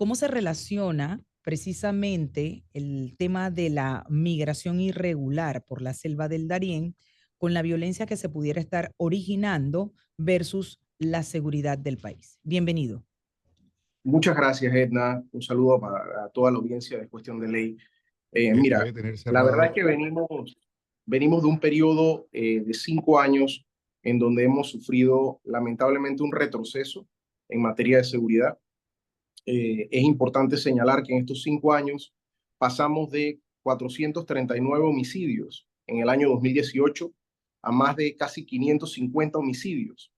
¿Cómo se relaciona precisamente el tema de la migración irregular por la selva del Darién con la violencia que se pudiera estar originando versus la seguridad del país? Bienvenido. Muchas gracias, Edna. Un saludo para toda la audiencia de Cuestión de Ley. Mira, Debe tener la verdad es cerrado. que venimos de un periodo de 5 años en donde hemos sufrido lamentablemente un retroceso en materia de seguridad. Es importante señalar que en estos 5 años pasamos de 439 homicidios en el año 2018 a más de casi 550 homicidios,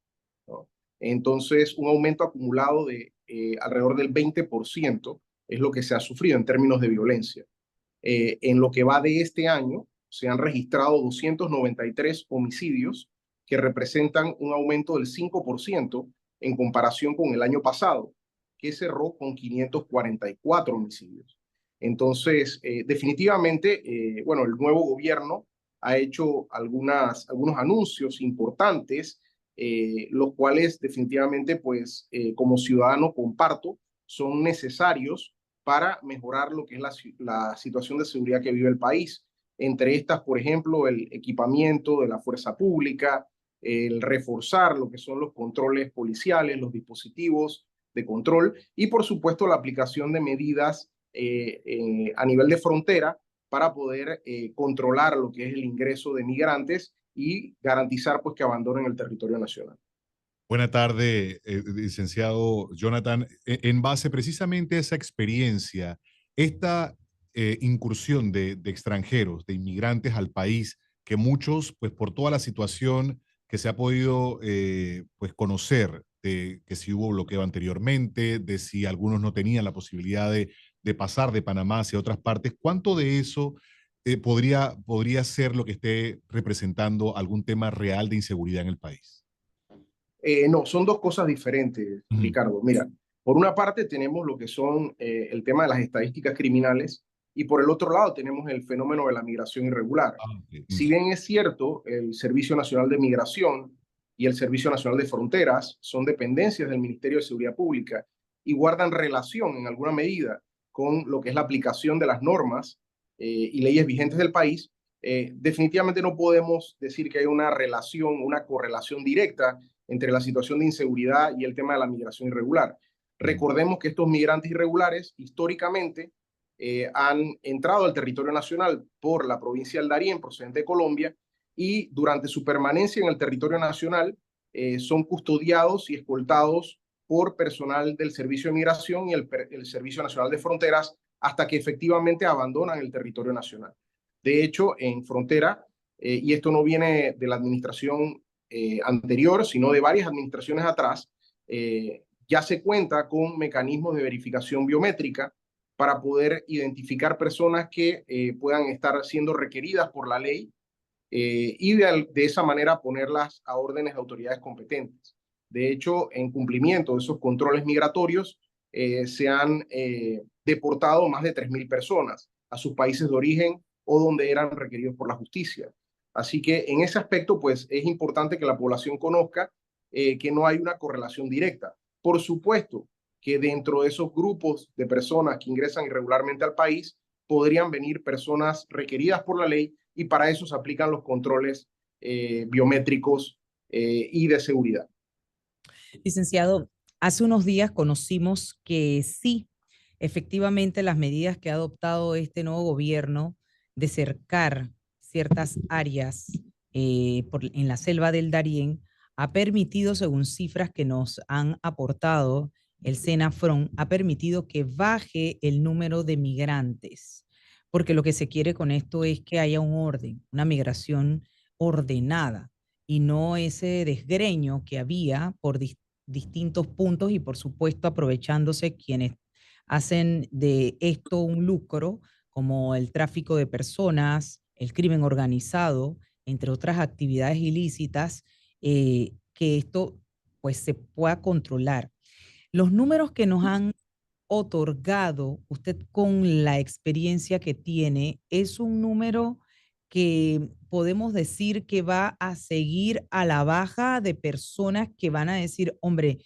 ¿no? Entonces, un aumento acumulado de alrededor del 20% es lo que se ha sufrido en términos de violencia. En lo que va de este año, se han registrado 293 homicidios que representan un aumento del 5% en comparación con el año pasado, que cerró con 544 homicidios. Entonces, definitivamente, bueno, el nuevo gobierno ha hecho algunos anuncios importantes, los cuales definitivamente, pues, como ciudadano comparto, son necesarios para mejorar lo que es la situación de seguridad que vive el país. Entre estas, por ejemplo, el equipamiento de la fuerza pública, el reforzar lo que son los controles policiales, los dispositivos de control y, por supuesto, la aplicación de medidas a nivel de frontera para poder controlar lo que es el ingreso de migrantes y garantizar pues, que abandonen el territorio nacional. Buena tarde, licenciado Jonathan. En base precisamente a esa experiencia, esta incursión de extranjeros, de inmigrantes al país, que muchos, pues por toda la situación que se ha podido pues conocer, de que si hubo bloqueo anteriormente, de si algunos no tenían la posibilidad de pasar de Panamá hacia otras partes, ¿cuánto de eso podría ser lo que esté representando algún tema real de inseguridad en el país? No, son dos cosas diferentes, Ujú. Ricardo. Mira, por una parte tenemos lo que son el tema de las estadísticas criminales y por el otro lado tenemos el fenómeno de la migración irregular. Ah, ok. Si bien es cierto, el Servicio Nacional de Migración y el Servicio Nacional de Fronteras son dependencias del Ministerio de Seguridad Pública y guardan relación en alguna medida con lo que es la aplicación de las normas y leyes vigentes del país, definitivamente no podemos decir que hay una relación, una correlación directa entre la situación de inseguridad y el tema de la migración irregular. Ujú. Recordemos que estos migrantes irregulares históricamente han entrado al territorio nacional por la provincia del Darién, procedente de Colombia, y durante su permanencia en el territorio nacional son custodiados y escoltados por personal del Servicio de Migración y el Servicio Nacional de Fronteras hasta que efectivamente abandonan el territorio nacional. De hecho, en frontera, y esto no viene de la administración anterior, sino de varias administraciones atrás, ya se cuenta con mecanismos de verificación biométrica para poder identificar personas que puedan estar siendo requeridas por la ley y de esa manera ponerlas a órdenes de autoridades competentes. De hecho, en cumplimiento de esos controles migratorios, se han deportado más de 3.000 personas a sus países de origen o donde eran requeridos por la justicia. Así que en ese aspecto, pues es importante que la población conozca que no hay una correlación directa. Por supuesto que dentro de esos grupos de personas que ingresan irregularmente al país, podrían venir personas requeridas por la ley y para eso se aplican los controles biométricos y de seguridad. Licenciado, hace unos días conocimos que sí, efectivamente las medidas que ha adoptado este nuevo gobierno de cercar ciertas áreas en la selva del Darién ha permitido, según cifras que nos han aportado el Senafron, ha permitido que baje el número de migrantes, porque lo que se quiere con esto es que haya un orden, una migración ordenada y no ese desgreño que había por distintos puntos y por supuesto aprovechándose quienes hacen de esto un lucro, como el tráfico de personas, el crimen organizado, entre otras actividades ilícitas, que esto pues se pueda controlar. Los números que nos han otorgado usted con la experiencia que tiene es un número que podemos decir que va a seguir a la baja de personas que van a decir, hombre,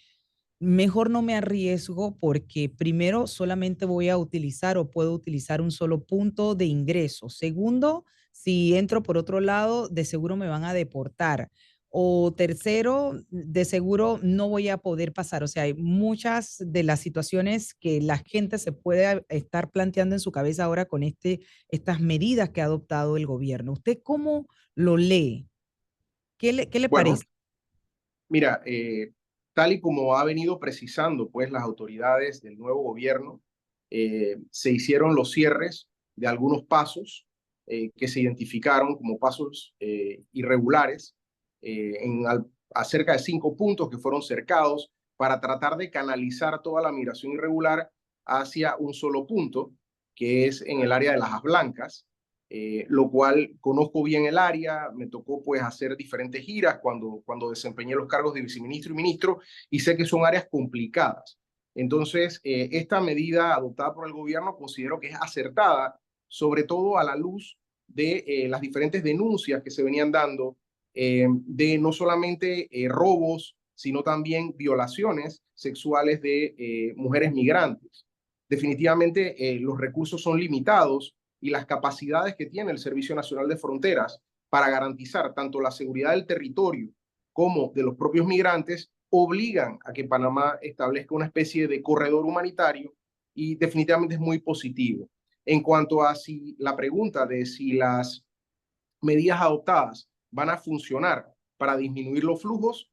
mejor no me arriesgo porque primero solamente voy a utilizar o puedo utilizar un solo punto de ingreso. Segundo, si entro por otro lado, de seguro me van a deportar. O tercero, de seguro no voy a poder pasar. O sea, hay muchas de las situaciones que la gente se puede estar planteando en su cabeza ahora con estas medidas que ha adoptado el gobierno. ¿Usted cómo lo lee? ¿Qué le Bueno, parece? mira, tal y como ha venido precisando pues las autoridades del nuevo gobierno, se hicieron los cierres de algunos pasos que se identificaron como pasos irregulares a cerca de 5 puntos que fueron cercados para tratar de canalizar toda la migración irregular hacia un solo punto, que es en el área de las Blancas, lo cual conozco bien el área, me tocó pues hacer diferentes giras cuando desempeñé los cargos de viceministro y ministro y sé que son áreas complicadas. Entonces, esta medida adoptada por el gobierno considero que es acertada, sobre todo a la luz de las diferentes denuncias que se venían dando de no solamente robos, sino también violaciones sexuales de mujeres migrantes. Definitivamente los recursos son limitados y las capacidades que tiene el Servicio Nacional de Fronteras para garantizar tanto la seguridad del territorio como de los propios migrantes obligan a que Panamá establezca una especie de corredor humanitario y definitivamente es muy positivo. En cuanto a si la pregunta de si las medidas adoptadas van a funcionar para disminuir los flujos,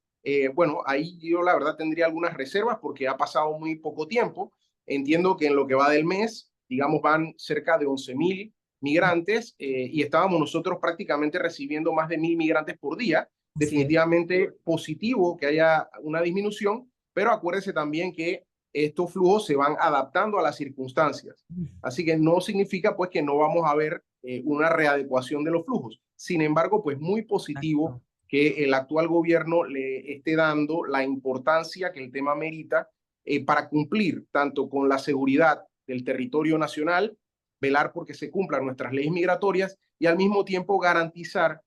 bueno, ahí yo la verdad tendría algunas reservas porque ha pasado muy poco tiempo. Entiendo que en lo que va del mes, digamos, van cerca de 11.000 migrantes y estábamos nosotros prácticamente recibiendo más de 1.000 migrantes por día. Así es. Definitivamente positivo que haya una disminución, pero acuérdese también que estos flujos se van adaptando a las circunstancias. Así que no significa pues que no vamos a ver una readecuación de los flujos. Sin embargo, pues muy positivo Exacto. que el actual gobierno le esté dando la importancia que el tema merita para cumplir tanto con la seguridad del territorio nacional, velar porque se cumplan nuestras leyes migratorias y al mismo tiempo garantizar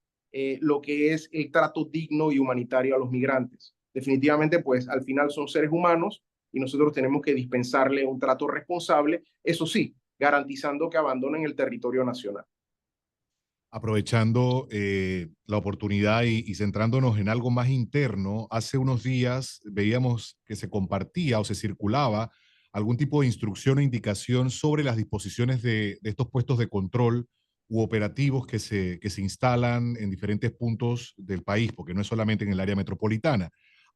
lo que es el trato digno y humanitario a los migrantes. Definitivamente, pues al final son seres humanos y nosotros tenemos que dispensarle un trato responsable, eso sí, garantizando que abandonen el territorio nacional. Aprovechando la oportunidad y centrándonos en algo más interno, hace unos días veíamos que se compartía o se circulaba algún tipo de instrucción o indicación sobre las disposiciones de estos puestos de control u operativos que se instalan en diferentes puntos del país, porque no es solamente en el área metropolitana.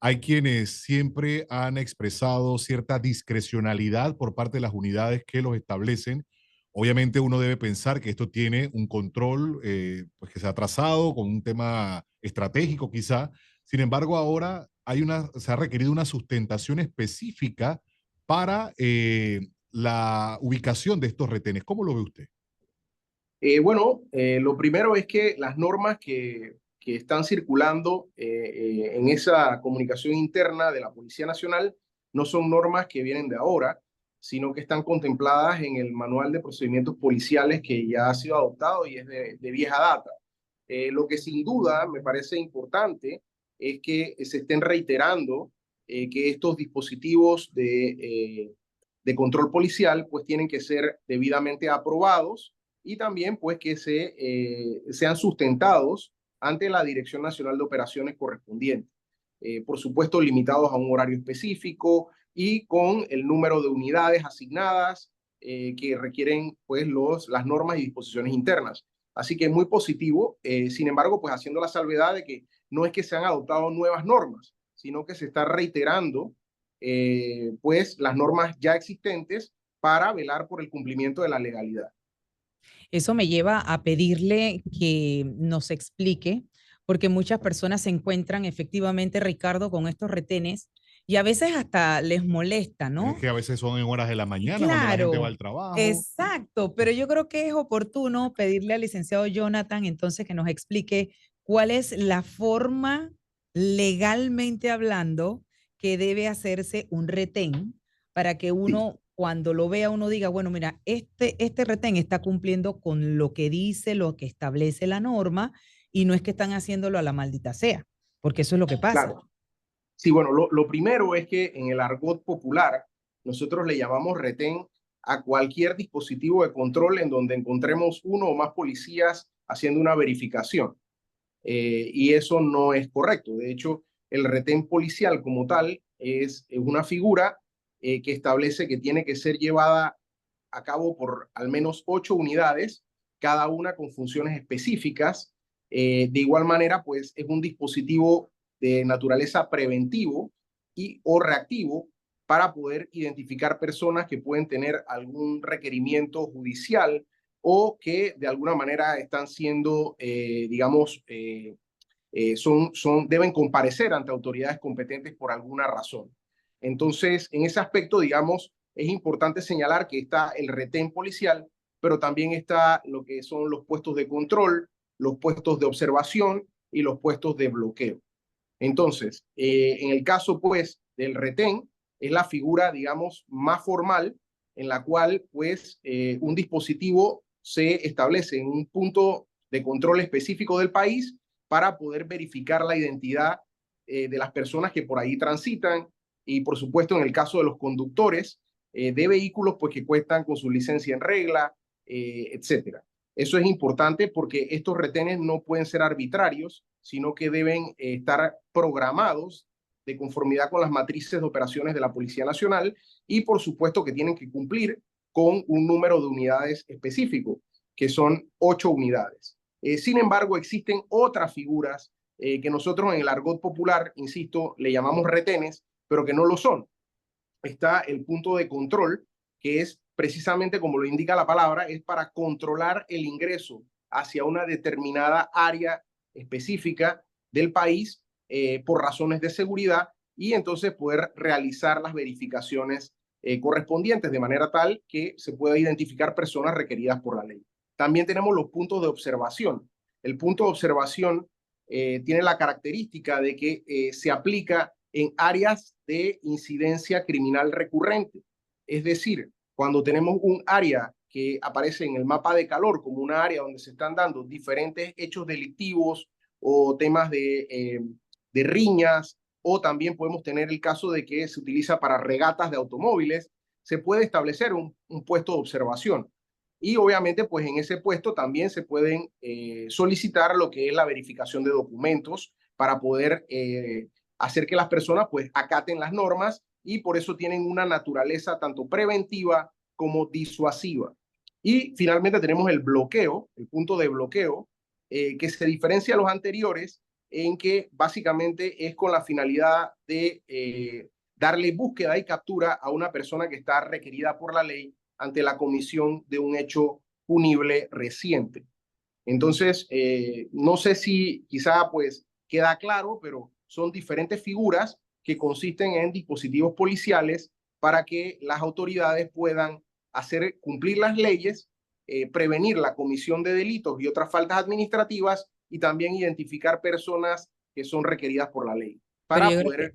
Hay quienes siempre han expresado cierta discrecionalidad por parte de las unidades que los establecen. Obviamente uno debe pensar que esto tiene un control pues que se ha trazado con un tema estratégico quizá. Sin embargo, ahora se ha requerido una sustentación específica para la ubicación de estos retenes. ¿Cómo lo ve usted? Bueno, lo primero es que las normas que están circulando en esa comunicación interna de la Policía Nacional no son normas que vienen de ahora, sino que están contempladas en el Manual de Procedimientos Policiales que ya ha sido adoptado y es de vieja data. Lo que sin duda me parece importante es que se estén reiterando que estos dispositivos de control policial pues tienen que ser debidamente aprobados y también pues que sean sustentados ante la Dirección Nacional de Operaciones correspondiente. Por supuesto, limitados a un horario específico y con el número de unidades asignadas que requieren pues las normas y disposiciones internas. Así que muy positivo, sin embargo, pues haciendo la salvedad de que no es que se han adoptado nuevas normas, sino que se está reiterando pues las normas ya existentes para velar por el cumplimiento de la legalidad. Eso me lleva a pedirle que nos explique, porque muchas personas se encuentran efectivamente, Ricardo, con estos retenes y a veces hasta les molesta, Es ¿no? que a veces son en horas de la mañana cuando la gente va Claro, al trabajo. exacto, pero yo creo que es oportuno pedirle al licenciado Jonathan entonces que nos explique cuál es la forma legalmente hablando que debe hacerse un retén para que Sí, uno, cuando lo vea, uno diga, bueno, mira, este retén está cumpliendo con lo que dice, lo que establece la norma y no es que están haciéndolo a la maldita sea, porque eso es lo que pasa. claro. Sí, bueno, lo primero es que en el argot popular nosotros le llamamos retén a cualquier dispositivo de control en donde encontremos uno o más policías haciendo una verificación. Y eso no es correcto. De hecho, el retén policial como tal es una figura que establece que tiene que ser llevada a cabo por al menos 8 unidades, cada una con funciones específicas. De igual manera, pues es un dispositivo de naturaleza preventivo y o reactivo para poder identificar personas que pueden tener algún requerimiento judicial o que de alguna manera están siendo, deben comparecer ante autoridades competentes por alguna razón. Entonces, en ese aspecto, digamos, es importante señalar que está el retén policial, pero también está lo que son los puestos de control, los puestos de observación y los puestos de bloqueo. Entonces, en el caso, pues, del retén, es la figura, digamos, más formal en la cual, pues, un dispositivo se establece en un punto de control específico del país para poder verificar la identidad de las personas que por ahí transitan y, por supuesto, en el caso de los conductores de vehículos, pues, que cuentan con su licencia en regla, etcétera. Eso es importante porque estos retenes no pueden ser arbitrarios, sino que deben estar programados de conformidad con las matrices de operaciones de la Policía Nacional y por supuesto que tienen que cumplir con un número de unidades específico, que son 8 unidades. Sin embargo, existen otras figuras que nosotros en el argot popular, insisto, le llamamos retenes, pero que no lo son. Está el punto de control, que es precisamente como lo indica la palabra, es para controlar el ingreso hacia una determinada área específica del país por razones de seguridad y entonces poder realizar las verificaciones correspondientes de manera tal que se pueda identificar personas requeridas por la ley. También tenemos los puntos de observación. El punto de observación tiene la característica de que se aplica en áreas de incidencia criminal recurrente. Es decir, cuando tenemos un área que aparece en el mapa de calor como una área donde se están dando diferentes hechos delictivos o temas de riñas, o también podemos tener el caso de que se utiliza para regatas de automóviles, se puede establecer un puesto de observación. Y obviamente, pues en ese puesto también se pueden solicitar lo que es la verificación de documentos para poder hacer que las personas pues acaten las normas y por eso tienen una naturaleza tanto preventiva como disuasiva. Y finalmente tenemos el bloqueo, el punto de bloqueo, que se diferencia a los anteriores en que básicamente es con la finalidad de darle búsqueda y captura a una persona que está requerida por la ley ante la comisión de un hecho punible reciente. Entonces, no sé si quizá pues queda claro, pero son diferentes figuras que consisten en dispositivos policiales para que las autoridades puedan hacer cumplir las leyes, prevenir la comisión de delitos y otras faltas administrativas y también identificar personas que son requeridas por la ley para poder,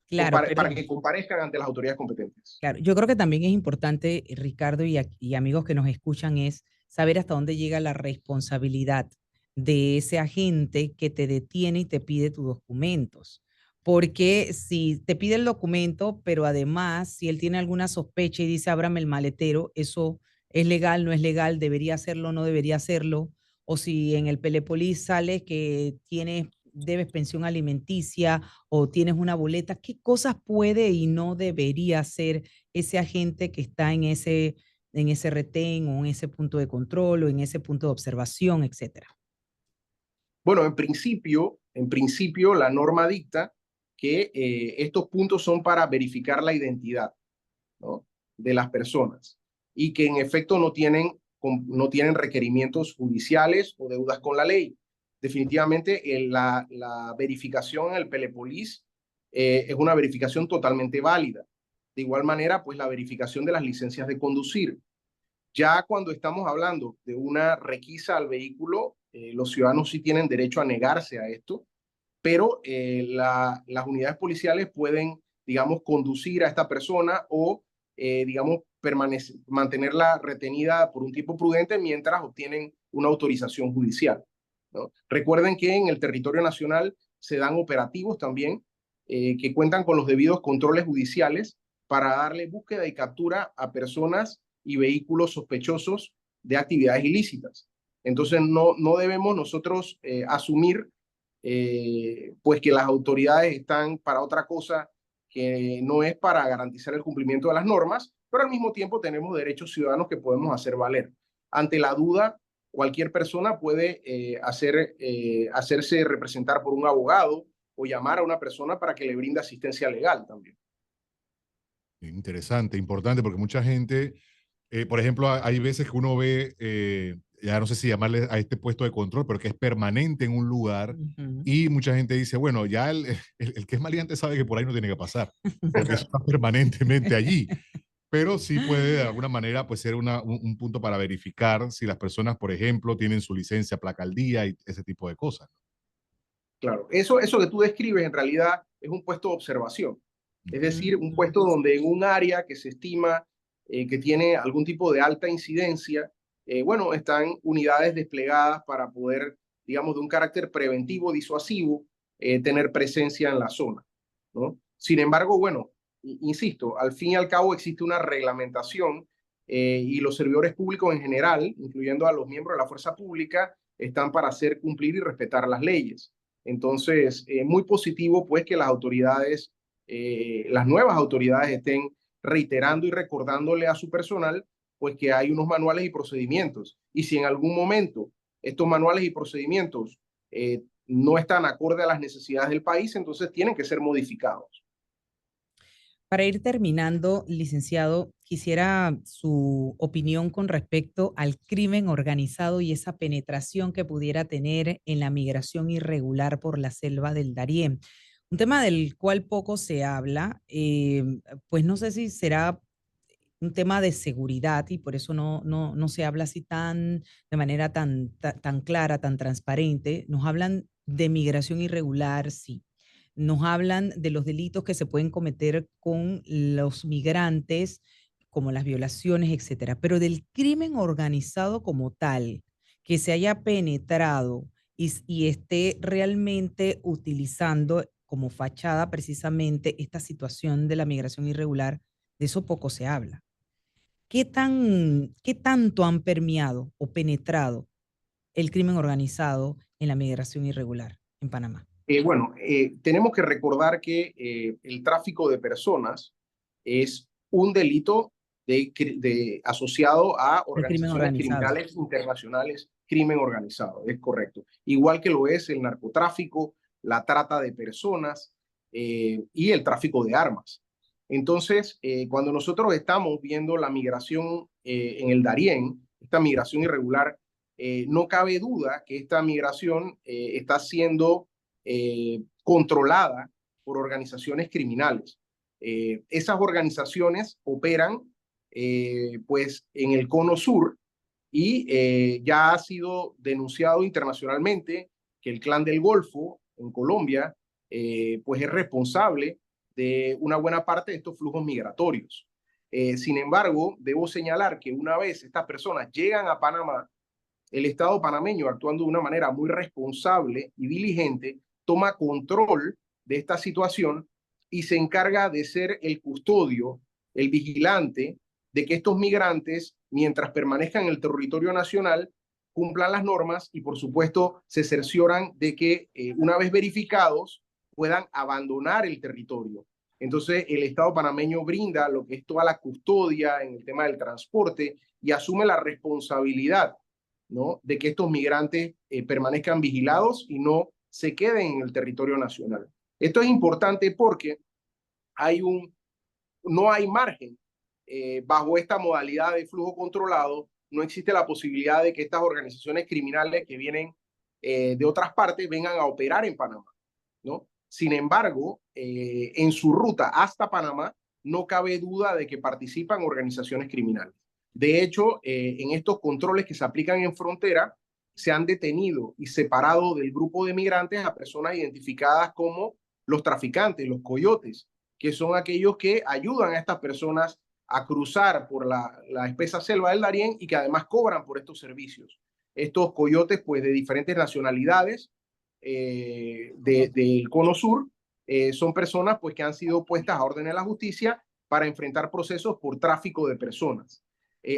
claro, para que comparezcan ante las autoridades competentes. Claro, yo creo que también es importante, Ricardo y amigos que nos escuchan, es saber hasta dónde llega la responsabilidad de ese agente que te detiene y te pide tus documentos. Porque si te pide el documento, pero además, si él tiene alguna sospecha y dice, ábrame el maletero, eso es legal, no es legal, debería hacerlo, no debería hacerlo. O si en el Pelepolis sale que debes pensión alimenticia o tienes una boleta, ¿qué cosas puede y no debería hacer ese agente que está en ese retén o en ese punto de control o en ese punto de observación, etcétera? Bueno, en principio la norma dicta que estos puntos son para verificar la identidad, ¿no?, de las personas y que en efecto no tienen requerimientos judiciales o deudas con la ley. Definitivamente la verificación en el Pelepolis es una verificación totalmente válida. De igual manera, pues la verificación de las licencias de conducir. Ya cuando estamos hablando de una requisa al vehículo, los ciudadanos sí tienen derecho a negarse a esto, pero las unidades policiales pueden, digamos, conducir a esta persona o, digamos, mantenerla retenida por un tiempo prudente mientras obtienen una autorización judicial, ¿no? Recuerden que en el territorio nacional se dan operativos también que cuentan con los debidos controles judiciales para darle búsqueda y captura a personas y vehículos sospechosos de actividades ilícitas. Entonces no debemos nosotros asumir pues que las autoridades están para otra cosa que no es para garantizar el cumplimiento de las normas, pero al mismo tiempo tenemos derechos ciudadanos que podemos hacer valer. Ante la duda, cualquier persona puede hacerse representar por un abogado o llamar a una persona para que le brinde asistencia legal también. Interesante, importante, porque mucha gente, por ejemplo, hay veces que uno ve, ya no sé si llamarle a este puesto de control, pero que es permanente en un lugar y mucha gente dice, bueno, ya el que es maleante sabe que por ahí no tiene que pasar, porque eso está permanentemente allí. Pero sí puede de alguna manera pues, ser un punto para verificar si las personas, por ejemplo, tienen su licencia, placa al día y ese tipo de cosas. Claro, eso que tú describes en realidad es un puesto de observación. Es decir, un puesto donde en un área que se estima que tiene algún tipo de alta incidencia, bueno, están unidades desplegadas para poder, digamos, de un carácter preventivo, disuasivo, tener presencia en la zona, ¿no? Sin embargo, bueno, insisto, al fin y al cabo existe una reglamentación y los servidores públicos en general, incluyendo a los miembros de la fuerza pública, están para hacer cumplir y respetar las leyes. Entonces, muy positivo pues que las autoridades, las nuevas autoridades estén reiterando y recordándole a su personal pues que hay unos manuales y procedimientos. Y si en algún momento estos manuales y procedimientos no están acorde a las necesidades del país, entonces tienen que ser modificados. Para ir terminando, licenciado, quisiera su opinión con respecto al crimen organizado y esa penetración que pudiera tener en la migración irregular por la selva del Darién. Un tema del cual poco se habla, pues no sé si será un tema de seguridad y por eso no se habla así de manera tan clara, tan transparente. Nos hablan de migración irregular, sí. Nos hablan de los delitos que se pueden cometer con los migrantes, como las violaciones, etcétera. Pero del crimen organizado como tal, que se haya penetrado y esté realmente utilizando como fachada precisamente esta situación de la migración irregular, de eso poco se habla. ¿Qué tanto han permeado o penetrado el crimen organizado en la migración irregular en Panamá? Bueno, tenemos que recordar que el tráfico de personas es un delito asociado a El crimen organizaciones organizado. criminales internacionales, crimen organizado, es correcto. Igual que lo es el narcotráfico, la trata de personas y el tráfico de armas. Entonces, cuando nosotros estamos viendo la migración en el Darién, esta migración irregular, no cabe duda que esta migración está siendo controlada por organizaciones criminales. Esas organizaciones operan pues en el cono sur y ya ha sido denunciado internacionalmente que el Clan del Golfo en Colombia pues es responsable de una buena parte de estos flujos migratorios. Sin embargo, debo señalar que una vez estas personas llegan a Panamá, el Estado panameño, actuando de una manera muy responsable y diligente, toma control de esta situación y se encarga de ser el custodio, el vigilante de que estos migrantes, mientras permanezcan en el territorio nacional, cumplan las normas y, por supuesto, se cercioran de que una vez verificados puedan abandonar el territorio. Entonces, el Estado panameño brinda lo que es toda la custodia en el tema del transporte y asume la responsabilidad, ¿no?, de que estos migrantes permanezcan vigilados y no se queden en el territorio nacional. Esto es importante porque no hay margen. Bajo esta modalidad de flujo controlado, no existe la posibilidad de que estas organizaciones criminales que vienen de otras partes vengan a operar en Panamá, ¿no? Sin embargo, en su ruta hasta Panamá, no cabe duda de que participan organizaciones criminales. De hecho, en estos controles que se aplican en frontera, se han detenido y separado del grupo de migrantes a personas identificadas como los traficantes, los coyotes, que son aquellos que ayudan a estas personas a cruzar por la espesa selva del Darién y que además cobran por estos servicios. Estos coyotes, pues, de diferentes nacionalidades del cono sur, son personas pues, que han sido puestas a orden de la justicia para enfrentar procesos por tráfico de personas.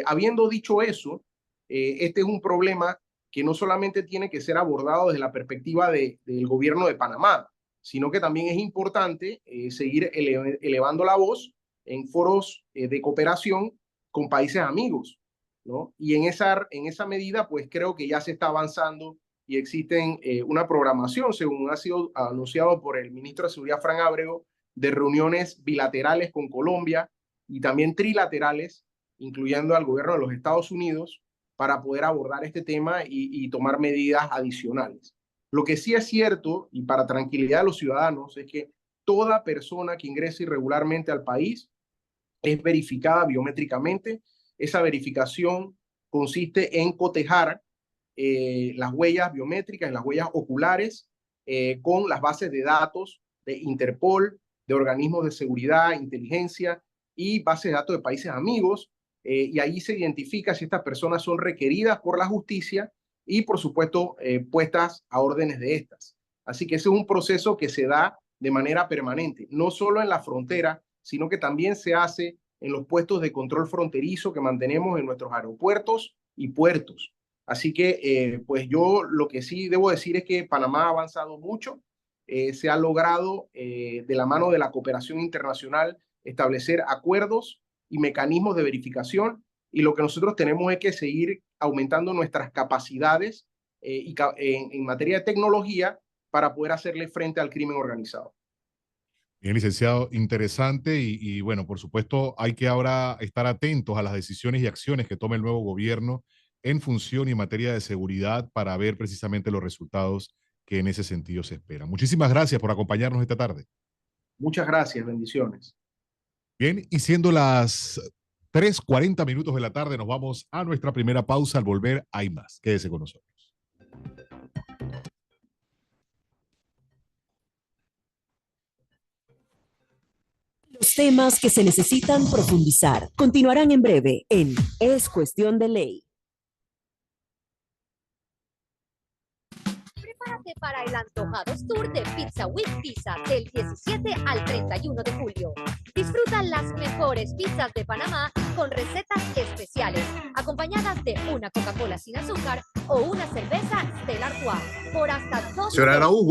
Habiendo dicho eso, este es un problema que no solamente tiene que ser abordado desde la perspectiva del gobierno de Panamá, sino que también es importante seguir elevando la voz en foros de cooperación con países amigos, ¿no? Y en esa medida, pues creo que ya se está avanzando y existen una programación, según ha sido anunciado por el ministro de Seguridad, Fran Ábrego, de reuniones bilaterales con Colombia y también trilaterales, incluyendo al gobierno de los Estados Unidos, para poder abordar este tema y tomar medidas adicionales. Lo que sí es cierto, y para tranquilidad de los ciudadanos, es que toda persona que ingrese irregularmente al país es verificada biométricamente. Esa verificación consiste en cotejar las huellas biométricas, las huellas oculares, con las bases de datos de Interpol, de organismos de seguridad, inteligencia y bases de datos de países amigos, y ahí se identifica si estas personas son requeridas por la justicia y, por supuesto, puestas a órdenes de estas. Así que ese es un proceso que se da de manera permanente, no solo en la frontera, sino que también se hace en los puestos de control fronterizo que mantenemos en nuestros aeropuertos y puertos. Así que, pues yo lo que sí debo decir es que Panamá ha avanzado mucho, se ha logrado, de la mano de la cooperación internacional, establecer acuerdos y mecanismos de verificación, y lo que nosotros tenemos es que seguir aumentando nuestras capacidades en materia de tecnología para poder hacerle frente al crimen organizado. Bien, licenciado, interesante y bueno, por supuesto hay que ahora estar atentos a las decisiones y acciones que tome el nuevo gobierno en función y en materia de seguridad para ver precisamente los resultados que en ese sentido se esperan. Muchísimas gracias por acompañarnos esta tarde. Muchas gracias, bendiciones. Bien, y siendo las 3:40 de la tarde, nos vamos a nuestra primera pausa. Al volver hay más. Quédese con nosotros. Los temas que se necesitan profundizar continuarán en breve en Es Cuestión de Ley. Prepárate para el Antojados Tour de Pizza with Pizza del 17 al 31 de julio. Disfruta las mejores pizzas de Panamá con recetas especiales, acompañadas de una Coca-Cola sin azúcar o una cerveza Stella Artois por hasta 2 Señora Araújo,